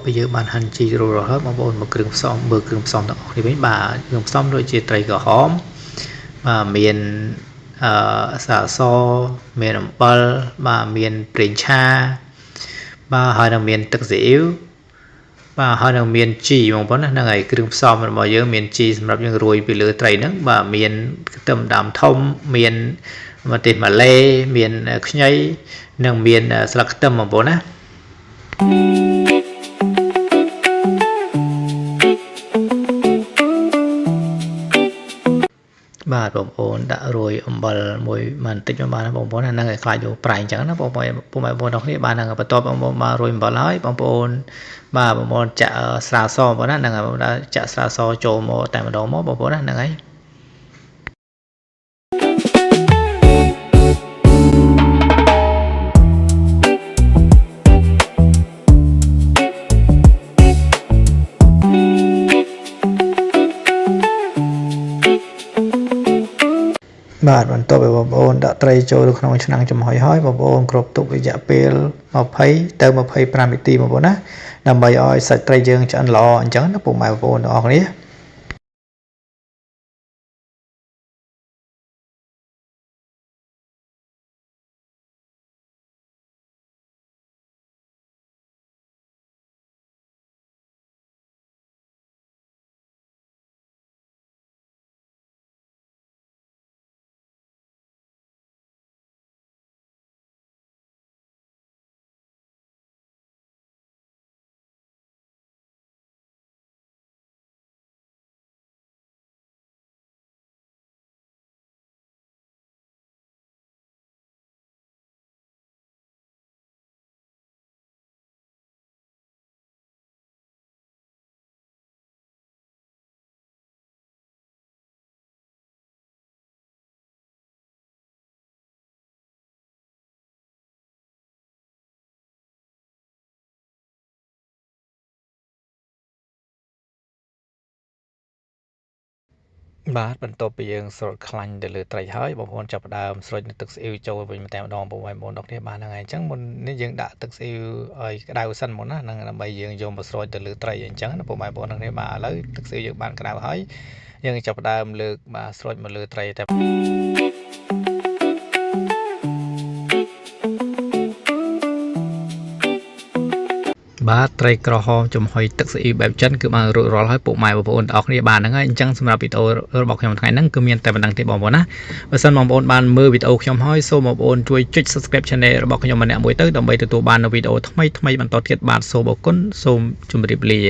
bây giờ bạn hành chi rồi hết mà bọn một cường xóm bờ cường xóm đó thì mấy bà cường xóm rồi chia tay cả hóm mà miền xả so miền ẩm bal mà miền Prince Cha mà hai là miền Tắc Diễu mà hai là miền Chi mong muốn là ngày cường xóm mà giờ miền Chiสำหรับยังรวยไปเลยไตรนึกmà miền tầm đàm thông miền mà tiền mà lê miền nhây nâng miền sạc tâm mà bốn á bà bông ôn đã rồi bờ mùi mình tích cho bà nó bông ôn là năng khai vô prai chẳng nó bông mày bông đọc đi bà năng bắt to bông mà rồi bà nói bông ôn bà bông ôn chả xa so bông nó năng đã chả xa so chỗ một tại mà đó mốt bông ôn là năng ấyបាទបន្តទៅបងប្អូនដាក់ត្រីចូលទៅក្នុងឆ្នាំងចំហុយហើយបងប្អូនគ្រប់ទុករយៈពេល20ទៅ25នាទីបងប្អូនណាដើម្បីឲ្យសាច់ត្រីយើងឆ្អិនល្អអញ្ចឹងណាពុកម៉ែបងប្អូនទាំងអស់គ្នាបាទបន្ទាប់ពីយើងស្រោចខ្លាញ់ទៅលើត្រីហើយបងប្អូនចាប់ផ្ដើមស្រោចទឹកស្អ៊ីវចូលវិញតែម្ដងបងប្អូនដល់គ្នាបានហ្នឹងហើយអញ្ចឹងមុននេះយើងដាក់ទឹកស្អ៊ីវឲ្យក្តៅសិនមុនណាហ្នឹងដើម្បីយើងយកមកស្រោចទៅលើត្រីអញ្ចឹងណាបងប្អូនដល់គ្នាបាទឥឡូវទឹកស្អ៊ីវយើងបានក្តៅហើយយើងចាប់ផ្ដើមលើកបាទស្រោចមកលើត្រីតែបាទត្រីក្រហមចំហុយទឹកស្អ៊ីវបែបចិនគឺបានរួចរាល់ហើយពុកម៉ែបងប្អូនទាំងអស់គ្នាបានហ្នឹងហើយអញ្ចឹងសម្រាប់វីដេអូរបស់ខ្ញុំថ្ងៃហ្នឹងគឺមានតែប៉ុណ្្នឹងទេបងប្អូនណាបើសិនបងប្អូនបានមើលវីដេអូខ្ញុំហើយសូមបងប្អូនជួយចុច Subscribe Channel របស់ខ្ញុំម្នាក់មួយទៅដើម្បីទទួលបាននូវវីដេអូថ្មីៗបន្តទៀតបាទសូមអរគុណសូមជម្រាបលា